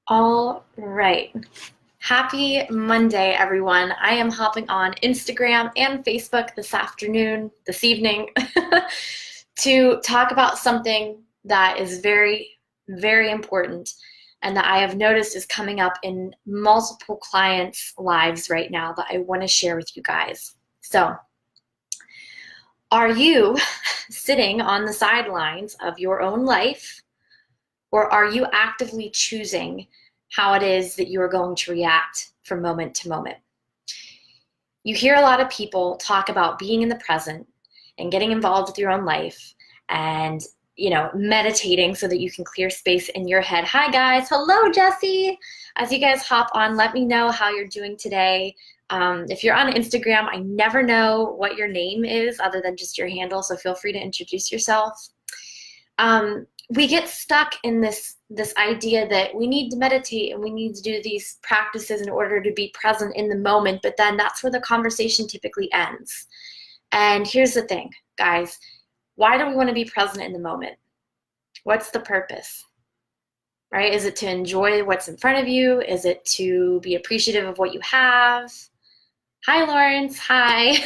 All right. Happy Monday, everyone. I am hopping on Instagram and Facebook this evening, to talk about something that is very, very important and that I have noticed is coming up in multiple clients' lives right now that I want to share with you guys. So, are you sitting on the sidelines of your own life, or are you actively choosing how it is that you are going to react from moment to moment? You hear a lot of people talk about being in the present and getting involved with your own life and, meditating so that you can clear space in your head. Hi, guys. Hello, Jesse. As you guys hop on, let me know how you're doing today. If you're on Instagram, I never know what your name is other than just your handle, so feel free to introduce yourself. We get stuck in this idea that we need to meditate and we need to do these practices in order to be present in the moment, but then that's where the conversation typically ends. And here's the thing, guys. Why do we want to be present in the moment? What's the purpose? Right? Is it to enjoy what's in front of you? Is it to be appreciative of what you have? Hi, Lawrence. Hi.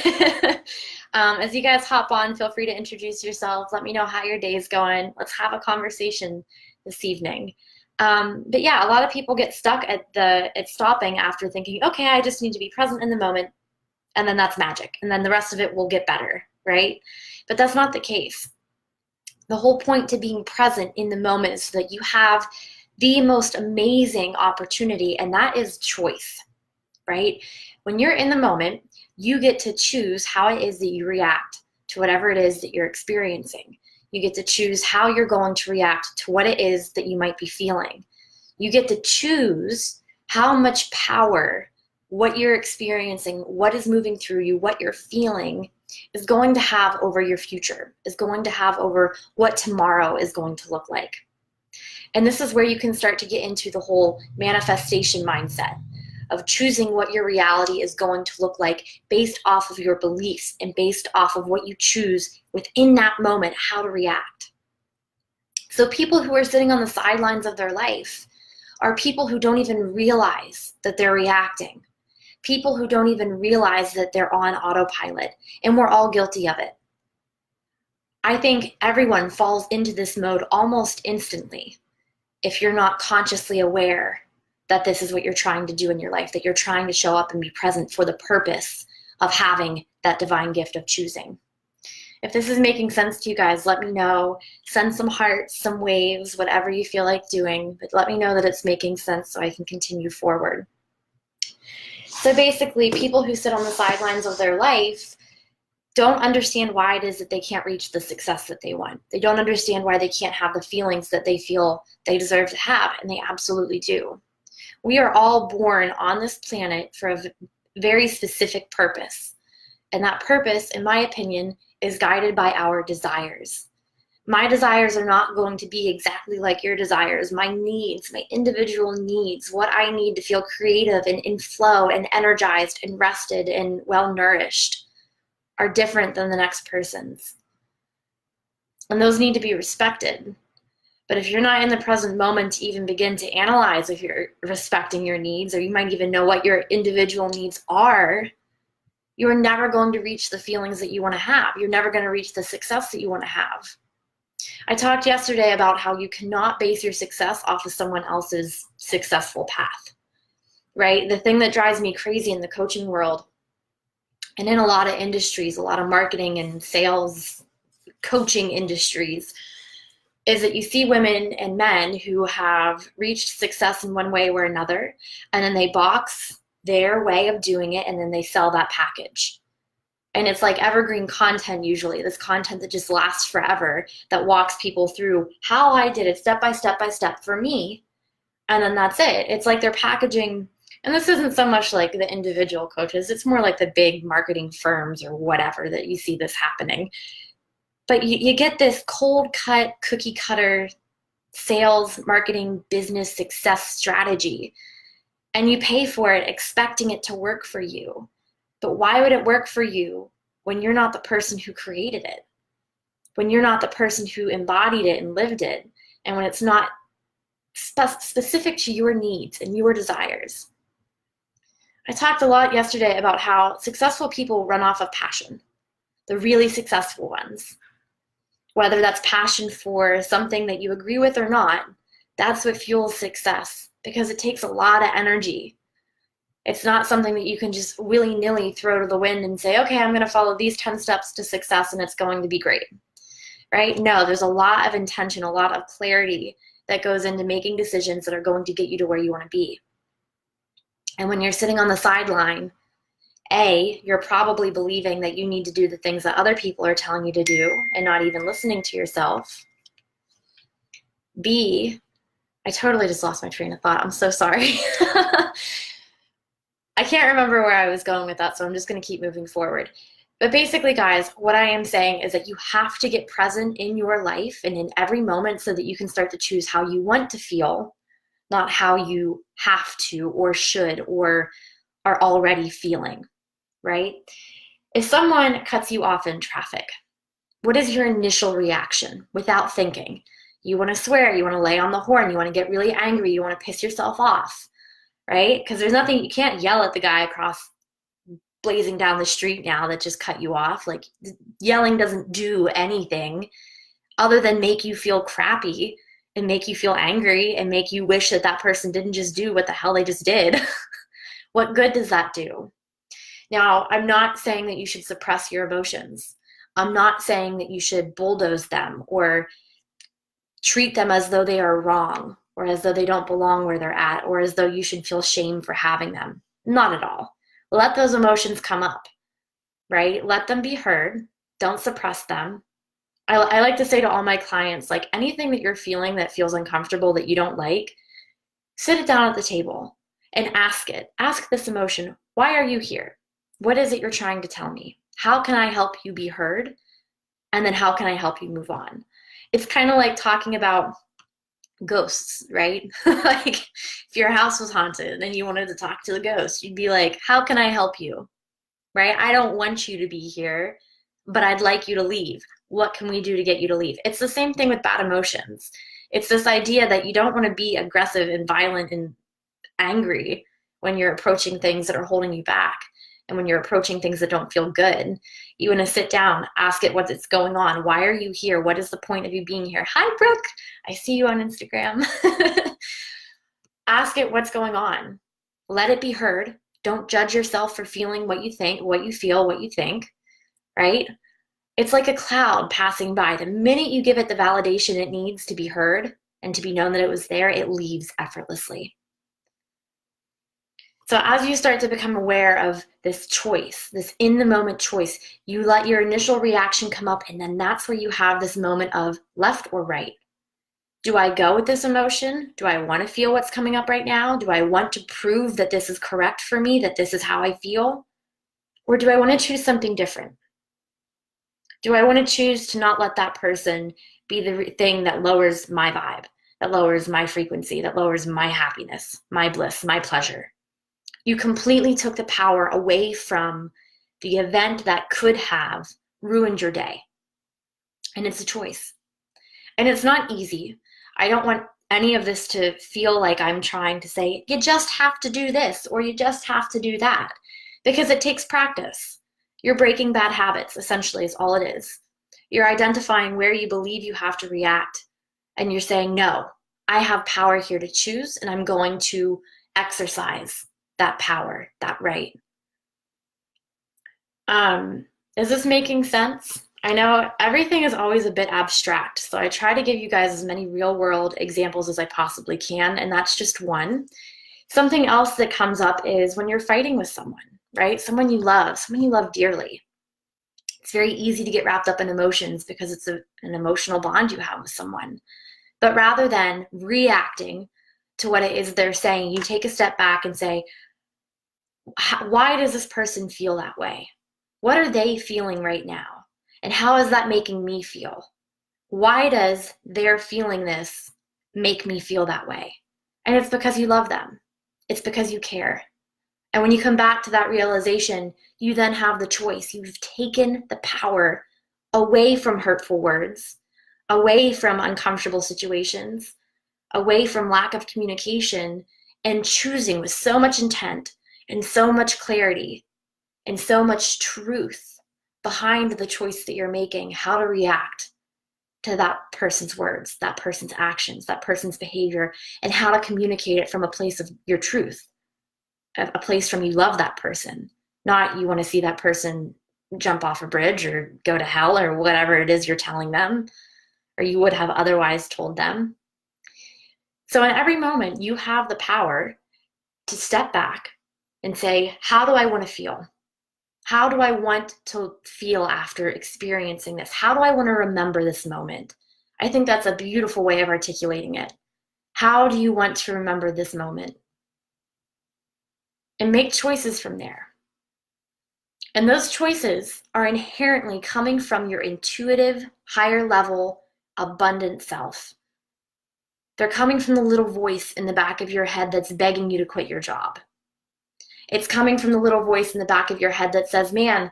As you guys hop on, feel free to introduce yourself. Let me know how your day's going. Let's have a conversation this evening. But yeah, a lot of people get stuck at stopping after thinking, okay, I just need to be present in the moment, and then that's magic, and then the rest of it will get better, right? But that's not the case. The whole point to being present in the moment is so that you have the most amazing opportunity, and that is choice, right? When you're in the moment, you get to choose how it is that you react to whatever it is that you're experiencing. You get to choose how you're going to react to what it is that you might be feeling. You get to choose how much power what you're experiencing, what is moving through you, what you're feeling is going to have over your future, is going to have over what tomorrow is going to look like. And this is where you can start to get into the whole manifestation mindset of choosing what your reality is going to look like based off of your beliefs and based off of what you choose within that moment, how to react. So people who are sitting on the sidelines of their life are people who don't even realize that they're reacting. People who don't even realize that they're on autopilot, and we're all guilty of it. I think everyone falls into this mode almost instantly if you're not consciously aware that this is what you're trying to do in your life, that you're trying to show up and be present for the purpose of having that divine gift of choosing. If this is making sense to you guys, let me know. Send some hearts, some waves, whatever you feel like doing, but let me know that it's making sense so I can continue forward. So basically, people who sit on the sidelines of their life don't understand why it is that they can't reach the success that they want. They don't understand why they can't have the feelings that they feel they deserve to have, and they absolutely do. We are all born on this planet for a very specific purpose. And that purpose, in my opinion, is guided by our desires. My desires are not going to be exactly like your desires. My needs, my individual needs, what I need to feel creative and in flow and energized and rested and well-nourished are different than the next person's. And those need to be respected. But if you're not in the present moment to even begin to analyze if you're respecting your needs, or you might even know what your individual needs are, you're never going to reach the feelings that you want to have. You're never going to reach the success that you want to have. I talked yesterday about how you cannot base your success off of someone else's successful path, right? The thing that drives me crazy in the coaching world and in a lot of industries, a lot of marketing and sales, coaching industries, is that you see women and men who have reached success in one way or another, and then they box their way of doing it, and then they sell that package. And it's like evergreen content usually, this content that just lasts forever, that walks people through how I did it step by step by step for me, and then that's it. It's like they're packaging, and this isn't so much like the individual coaches, it's more like the big marketing firms or whatever that you see this happening. But you get this cold cut, cookie cutter sales, marketing, business success strategy, and you pay for it expecting it to work for you. But why would it work for you when you're not the person who created it? When you're not the person who embodied it and lived it? And when it's not specific to your needs and your desires. I talked a lot yesterday about how successful people run off of passion, the really successful ones. Whether that's passion for something that you agree with or not, that's what fuels success, because it takes a lot of energy. It's not something that you can just willy-nilly throw to the wind and say, okay, I'm going to follow these 10 steps to success and it's going to be great, right? No, there's a lot of intention, a lot of clarity that goes into making decisions that are going to get you to where you want to be. And when you're sitting on the sideline, A, you're probably believing that you need to do the things that other people are telling you to do and not even listening to yourself. B, I totally just lost my train of thought. I'm so sorry. I can't remember where I was going with that, so I'm just going to keep moving forward. But basically, guys, what I am saying is that you have to get present in your life and in every moment so that you can start to choose how you want to feel, not how you have to or should or are already feeling, right? If someone cuts you off in traffic, what is your initial reaction without thinking? You want to swear, you want to lay on the horn, you want to get really angry, you want to piss yourself off, right? Because there's nothing, you can't yell at the guy across blazing down the street now that just cut you off. Like, yelling doesn't do anything other than make you feel crappy and make you feel angry and make you wish that that person didn't just do what the hell they just did. What good does that do? Now, I'm not saying that you should suppress your emotions. I'm not saying that you should bulldoze them or treat them as though they are wrong or as though they don't belong where they're at or as though you should feel shame for having them. Not at all. Let those emotions come up, right? Let them be heard. Don't suppress them. I like to say to all my clients, like, anything that you're feeling that feels uncomfortable, that you don't like, sit it down at the table and ask it. Ask this emotion, why are you here? What is it you're trying to tell me? How can I help you be heard? And then how can I help you move on? It's kind of like talking about ghosts, right? Like, if your house was haunted and you wanted to talk to the ghost, you'd be like, how can I help you? Right? I don't want you to be here, but I'd like you to leave. What can we do to get you to leave? It's the same thing with bad emotions. It's this idea that you don't want to be aggressive and violent and angry when you're approaching things that are holding you back. And when you're approaching things that don't feel good, you want to sit down, ask it what's going on. Why are you here? What is the point of you being here? Hi, Brooke. I see you on Instagram. Ask it what's going on. Let it be heard. Don't judge yourself for feeling what you think, what you feel, what you think, right? It's like a cloud passing by. The minute you give it the validation it needs to be heard and to be known that it was there, it leaves effortlessly. So as you start to become aware of this choice, this in-the-moment choice, you let your initial reaction come up, and then that's where you have this moment of left or right. Do I go with this emotion? Do I want to feel what's coming up right now? Do I want to prove that this is correct for me, that this is how I feel? Or do I want to choose something different? Do I want to choose to not let that person be the thing that lowers my vibe, that lowers my frequency, that lowers my happiness, my bliss, my pleasure? You completely took the power away from the event that could have ruined your day. And it's a choice. And it's not easy. I don't want any of this to feel like I'm trying to say, you just have to do this or you just have to do that, because it takes practice. You're breaking bad habits, essentially, is all it is. You're identifying where you believe you have to react, and you're saying, no, I have power here to choose, and I'm going to exercise that power, that right. Is this making sense? I know everything is always a bit abstract, so I try to give you guys as many real-world examples as I possibly can, and that's just one. Something else that comes up is when you're fighting with someone, right? Someone you love dearly. It's very easy to get wrapped up in emotions because it's an emotional bond you have with someone. But rather than reacting to what it is they're saying, you take a step back and say, why does this person feel that way? What are they feeling right now? And how is that making me feel? Why does their feeling this make me feel that way? And it's because you love them. It's because you care. And when you come back to that realization, you then have the choice. You've taken the power away from hurtful words, away from uncomfortable situations, away from lack of communication and choosing with so much intent and so much clarity and so much truth behind the choice that you're making, how to react to that person's words, that person's actions, that person's behavior, and how to communicate it from a place of your truth, a place from you love that person, not you want to see that person jump off a bridge or go to hell or whatever it is you're telling them or you would have otherwise told them. So in every moment, you have the power to step back and say, how do I want to feel? How do I want to feel after experiencing this? How do I want to remember this moment? I think that's a beautiful way of articulating it. How do you want to remember this moment? And make choices from there. And those choices are inherently coming from your intuitive, higher level, abundant self. They're coming from the little voice in the back of your head that's begging you to quit your job. It's coming from the little voice in the back of your head that says, man,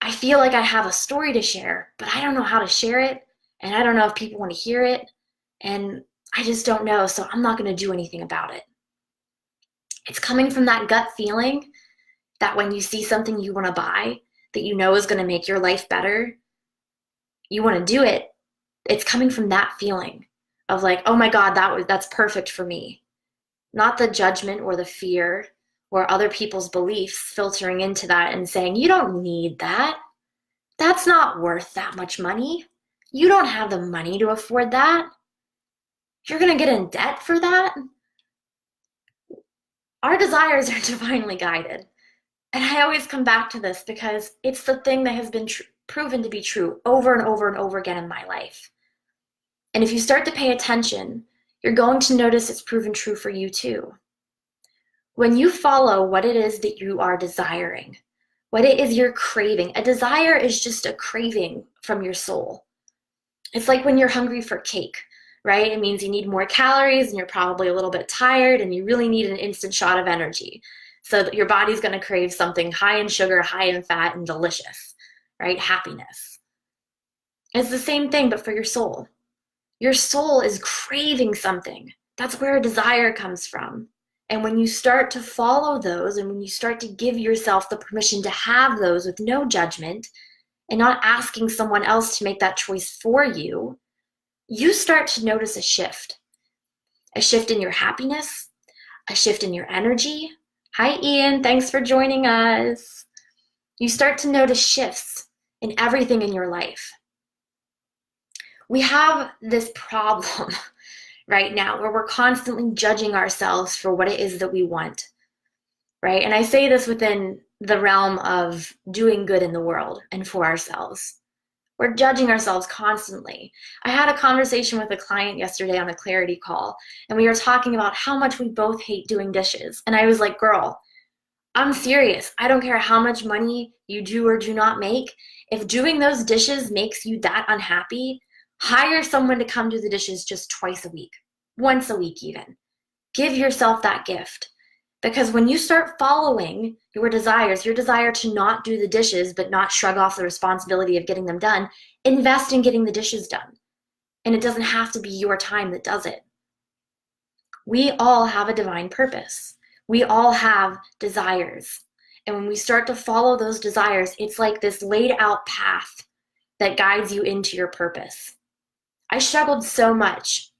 I feel like I have a story to share, but I don't know how to share it. And I don't know if people want to hear it. And I just don't know. So I'm not going to do anything about it. It's coming from that gut feeling that when you see something you want to buy that you know is going to make your life better, you want to do it. It's coming from that feeling of like, oh my God, that's perfect for me. Not the judgment or the fear or other people's beliefs filtering into that and saying, you don't need that. That's not worth that much money. You don't have the money to afford that. You're going to get in debt for that. Our desires are divinely guided. And I always come back to this because it's the thing that has been proven to be true over and over and over again in my life. And if you start to pay attention, you're going to notice it's proven true for you too. When you follow what it is that you are desiring, what it is you're craving, a desire is just a craving from your soul. It's like when you're hungry for cake, right? It means you need more calories and you're probably a little bit tired and you really need an instant shot of energy. So that your body's going to crave something high in sugar, high in fat, and delicious, right? Happiness. It's the same thing, but for your soul. Your soul is craving something. That's where a desire comes from. And when you start to follow those and when you start to give yourself the permission to have those with no judgment and not asking someone else to make that choice for you, you start to notice a shift in your happiness, a shift in your energy. Hi, Ian. Thanks for joining us. You start to notice shifts in everything in your life. We have this problem right now where we're constantly judging ourselves for what it is that we want, right? And I say this within the realm of doing good in the world and for ourselves. We're judging ourselves constantly. I had a conversation with a client yesterday on a clarity call, and we were talking about how much we both hate doing dishes. And I was like, girl, I'm serious. I don't care how much money you do or do not make. If doing those dishes makes you that unhappy, hire someone to come do the dishes just twice a week, once a week even. Give yourself that gift. Because when you start following your desires, your desire to not do the dishes but not shrug off the responsibility of getting them done, invest in getting the dishes done. And it doesn't have to be your time that does it. We all have a divine purpose. We all have desires. And when we start to follow those desires, it's like this laid out path that guides you into your purpose. I struggled so much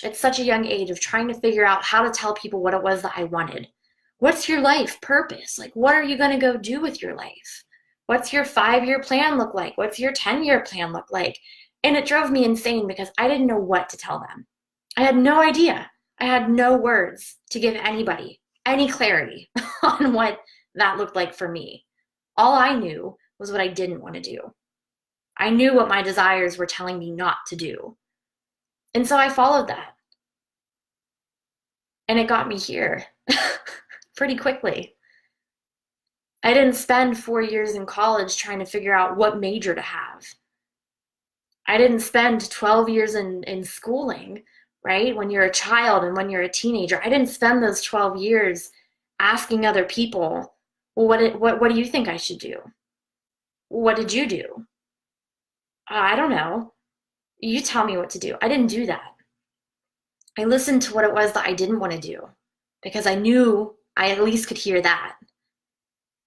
at such a young age of trying to figure out how to tell people what it was that I wanted. What's your life purpose? Like, what are you going to go do with your life? What's your 5-year plan look like? What's your 10-year plan look like? And it drove me insane because I didn't know what to tell them. I had no idea. I had no words to give anybody any clarity on what that looked like for me. All I knew was what I didn't want to do. I knew what my desires were telling me not to do. And so I followed that. And it got me here pretty quickly. I didn't spend 4 years in college trying to figure out what major to have. I didn't spend 12 years in schooling, right? When you're a child and when you're a teenager, I didn't spend those 12 years asking other people, well, what do you think I should do? What did you do? I don't know. You tell me what to do. I didn't do that. I listened to what it was that I didn't want to do because I knew I at least could hear that.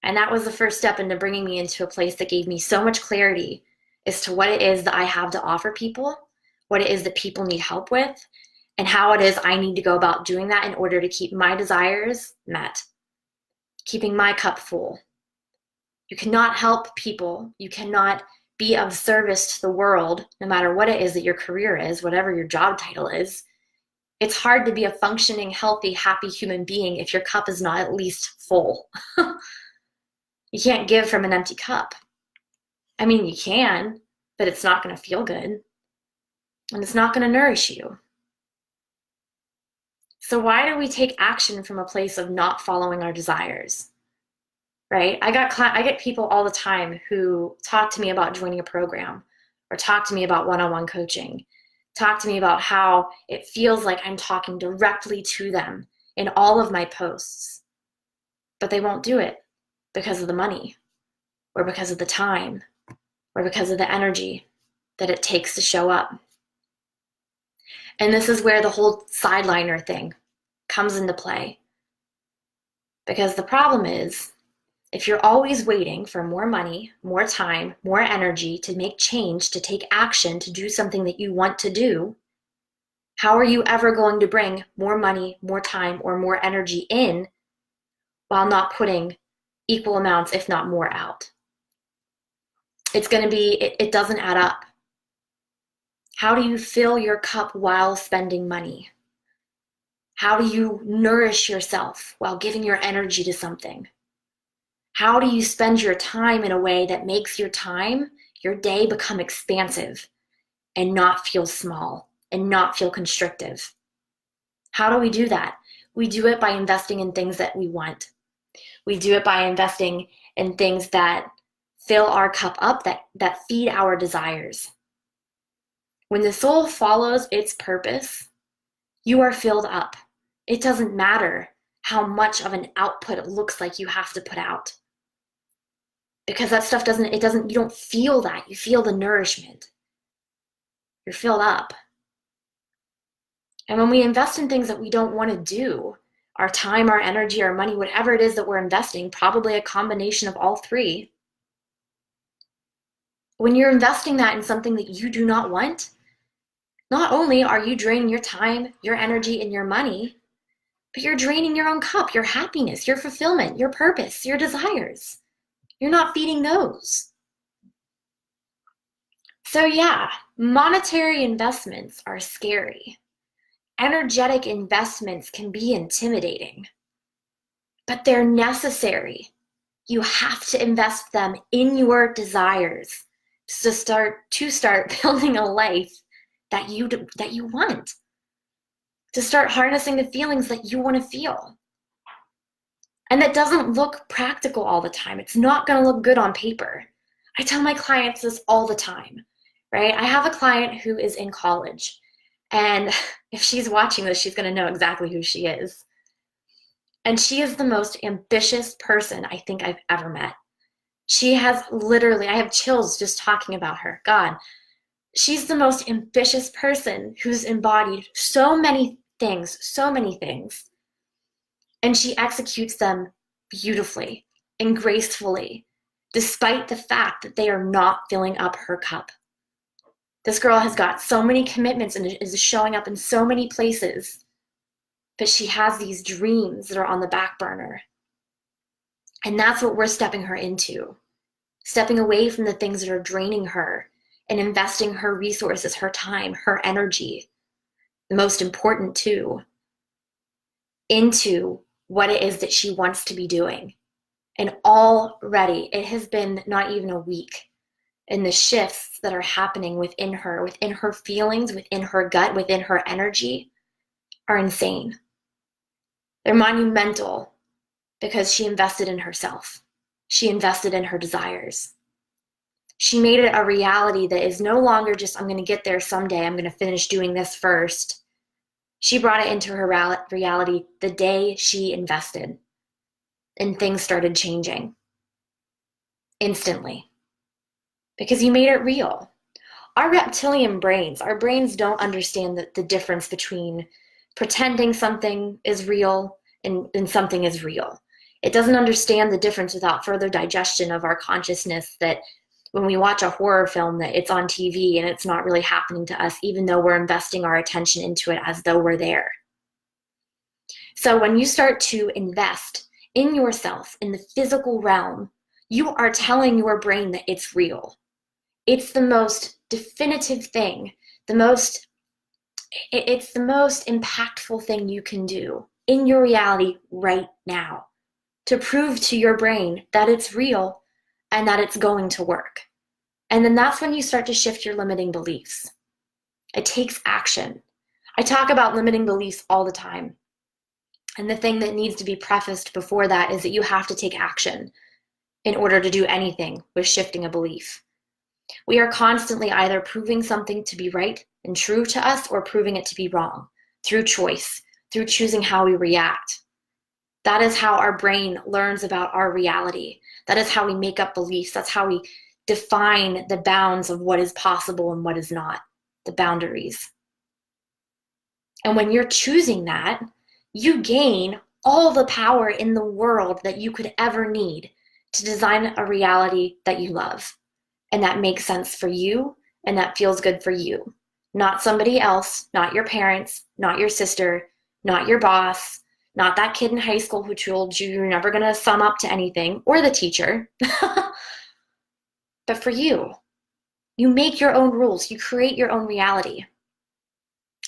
And that was the first step into bringing me into a place that gave me so much clarity as to what it is that I have to offer people, what it is that people need help with, and how it is I need to go about doing that in order to keep my desires met, keeping my cup full. You cannot help people. You cannot be of service to the world, no matter what it is that your career is, whatever your job title is. It's hard to be a functioning, healthy, happy human being if your cup is not at least full. You can't give from an empty cup. I mean, you can, but it's not going to feel good. And it's not going to nourish you. So why do we take action from a place of not following our desires? Right? I get people all the time who talk to me about joining a program or talk to me about one-on-one coaching, talk to me about how it feels like I'm talking directly to them in all of my posts, but they won't do it because of the money or because of the time or because of the energy that it takes to show up. And this is where the whole sideliner thing comes into play. Because the problem is, if you're always waiting for more money, more time, more energy to make change, to take action, to do something that you want to do, how are you ever going to bring more money, more time, or more energy in while not putting equal amounts, if not more, out? It's going to be, it doesn't add up. How do you fill your cup while spending money? How do you nourish yourself while giving your energy to something? How do you spend your time in a way that makes your time, your day, become expansive and not feel small and not feel constrictive? How do we do that? We do it by investing in things that we want. We do it by investing in things that fill our cup up, that feed our desires. When the soul follows its purpose, you are filled up. It doesn't matter how much of an output it looks like you have to put out. Because that stuff you don't feel that. You feel the nourishment. You're filled up. And when we invest in things that we don't want to do, our time, our energy, our money, whatever it is that we're investing, probably a combination of all three, when you're investing that in something that you do not want, not only are you draining your time, your energy, and your money, but you're draining your own cup, your happiness, your fulfillment, your purpose, your desires. You're not feeding those. So yeah, monetary investments are scary. Energetic investments can be intimidating, but they're necessary. You have to invest them in your desires to start building a life that you want, to start harnessing the feelings that you want to feel. And that doesn't look practical all the time. It's not going to look good on paper. I tell my clients this all the time, right? I have a client who is in college, and if she's watching this, she's going to know exactly who she is. And she is the most ambitious person I think I've ever met. She has literally, I have chills just talking about her. God, she's the most ambitious person who's embodied so many things, and she executes them beautifully and gracefully, despite the fact that they are not filling up her cup. This girl has got so many commitments and is showing up in so many places, but she has these dreams that are on the back burner. And that's what we're stepping her into, stepping away from the things that are draining her and investing her resources, her time, her energy, the most important too, into what it is that she wants to be doing. And already it has been not even a week, and the shifts that are happening within her feelings, within her gut, within her energy are insane. They're monumental because she invested in herself. She invested in her desires. She made it a reality that is no longer just, I'm going to get there someday, I'm going to finish doing this first. She brought it into her reality the day she invested, and things started changing instantly because you made it real. Our reptilian brains, our brains don't understand the difference between pretending something is real and something is real. It doesn't understand the difference without further digestion of our consciousness, that when we watch a horror film, that it's on TV and it's not really happening to us, even though we're investing our attention into it as though we're there. So when you start to invest in yourself in the physical realm, you are telling your brain that it's real. It's the most definitive thing, it's the most impactful thing you can do in your reality right now, to prove to your brain that it's real and that it's going to work. And then that's when you start to shift your limiting beliefs. It takes action. I talk about limiting beliefs all the time. And the thing that needs to be prefaced before that is that you have to take action in order to do anything with shifting a belief. We are constantly either proving something to be right and true to us or proving it to be wrong through choice, through choosing how we react. That is how our brain learns about our reality. That is how we make up beliefs. That's how we define the bounds of what is possible and what is not, the boundaries. And when you're choosing that, you gain all the power in the world that you could ever need to design a reality that you love and that makes sense for you and that feels good for you. Not somebody else, not your parents, not your sister, not your boss, not that kid in high school who told you you're never going to sum up to anything, or the teacher. But for you, you make your own rules. You create your own reality.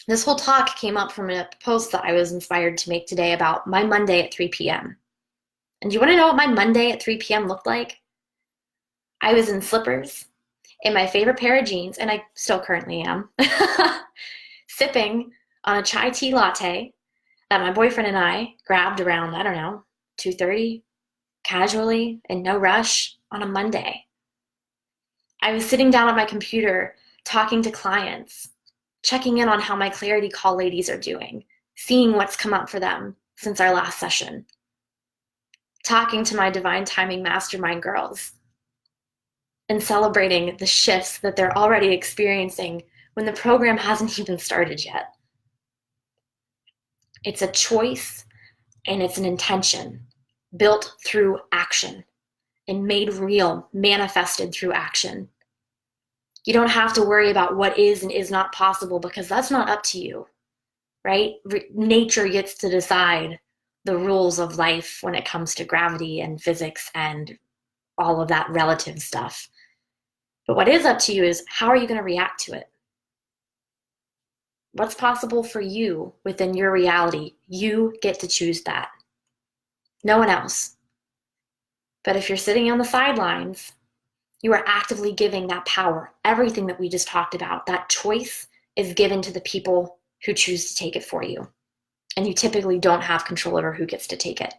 This whole talk came up from a post that I was inspired to make today about my Monday at 3 p.m. And do you want to know what my Monday at 3 p.m. looked like? I was in slippers, in my favorite pair of jeans, and I still currently am, sipping on a chai tea latte that my boyfriend and I grabbed around, 2:30, casually, in no rush, on a Monday. I was sitting down at my computer talking to clients, checking in on how my clarity call ladies are doing, seeing what's come up for them since our last session, talking to my divine timing mastermind girls, and celebrating the shifts that they're already experiencing when the program hasn't even started yet. It's a choice and it's an intention built through action and made real, manifested through action. You don't have to worry about what is and is not possible because that's not up to you, right? Nature gets to decide the rules of life when it comes to gravity and physics and all of that relative stuff. But what is up to you is, how are you going to react to it? What's possible for you within your reality? You get to choose that. No one else. But if you're sitting on the sidelines, you are actively giving that power. Everything that we just talked about, that choice is given to the people who choose to take it for you. And you typically don't have control over who gets to take it.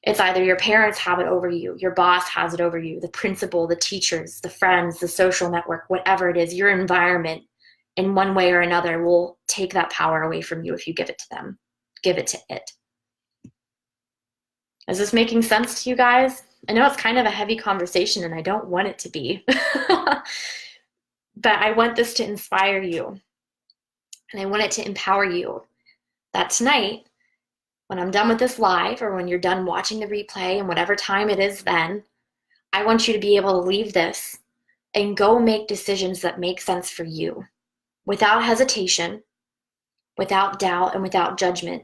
It's either your parents have it over you, your boss has it over you, the principal, the teachers, the friends, the social network, whatever it is, your environment in one way or another will take that power away from you if you give it to them. Give it to it. Is this making sense to you guys? I know it's kind of a heavy conversation and I don't want it to be, but I want this to inspire you and I want it to empower you that tonight, when I'm done with this live or when you're done watching the replay and whatever time it is then, I want you to be able to leave this and go make decisions that make sense for you without hesitation, without doubt, and without judgment.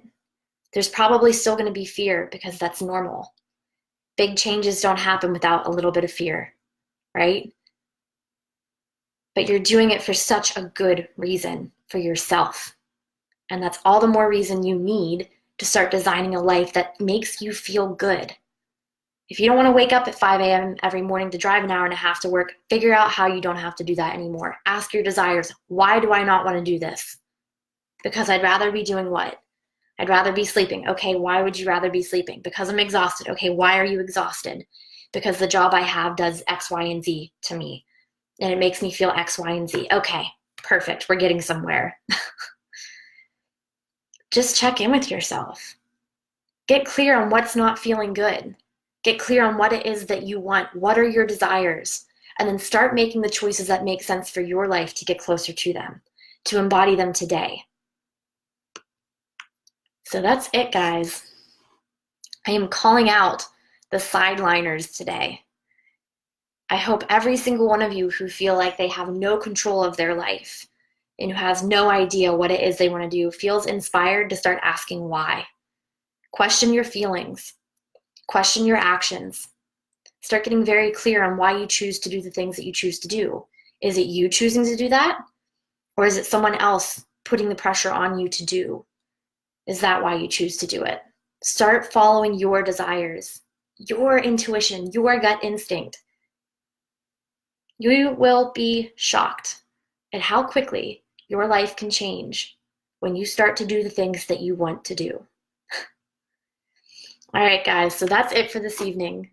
There's probably still going to be fear because that's normal. Big changes don't happen without a little bit of fear, right? But you're doing it for such a good reason for yourself. And that's all the more reason you need to start designing a life that makes you feel good. If you don't want to wake up at 5 a.m. every morning to drive an hour and a half to work, figure out how you don't have to do that anymore. Ask your desires, why do I not want to do this? Because I'd rather be doing what? I'd rather be sleeping. Okay, why would you rather be sleeping? Because I'm exhausted. Okay, why are you exhausted? Because the job I have does X, Y, and Z to me. And it makes me feel X, Y, and Z. Okay, perfect. We're getting somewhere. Just check in with yourself. Get clear on what's not feeling good. Get clear on what it is that you want. What are your desires? And then start making the choices that make sense for your life to get closer to them, to embody them today. So that's it, guys. I am calling out the sideliners today. I hope every single one of you who feel like they have no control of their life and who has no idea what it is they want to do feels inspired to start asking why. Question your feelings. Question your actions. Start getting very clear on why you choose to do the things that you choose to do. Is it you choosing to do that? Or is it someone else putting the pressure on you to do? Is that why you choose to do it? Start following your desires, your intuition, your gut instinct. You will be shocked at how quickly your life can change when you start to do the things that you want to do. All right, guys, so that's it for this evening.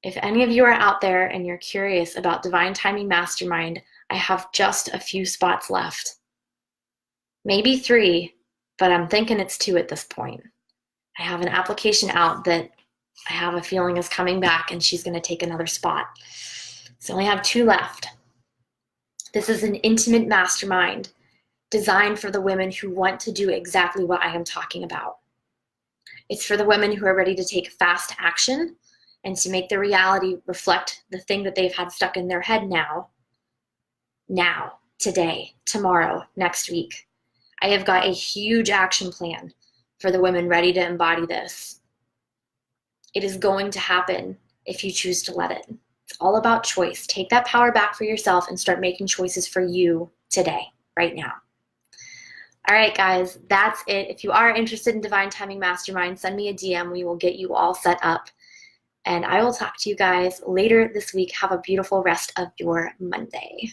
If any of you are out there and you're curious about Divine Timing Mastermind, I have just a few spots left. Maybe 3, but I'm thinking it's 2 at this point. I have an application out that I have a feeling is coming back, and she's going to take another spot. So I only have 2 left. This is an intimate mastermind designed for the women who want to do exactly what I am talking about. It's for the women who are ready to take fast action and to make their reality reflect the thing that they've had stuck in their head now, today, tomorrow, next week. I have got a huge action plan for the women ready to embody this. It is going to happen if you choose to let it. It's all about choice. Take that power back for yourself and start making choices for you today, right now. All right, guys, that's it. If you are interested in Divine Timing Mastermind, send me a DM. We will get you all set up. And I will talk to you guys later this week. Have a beautiful rest of your Monday.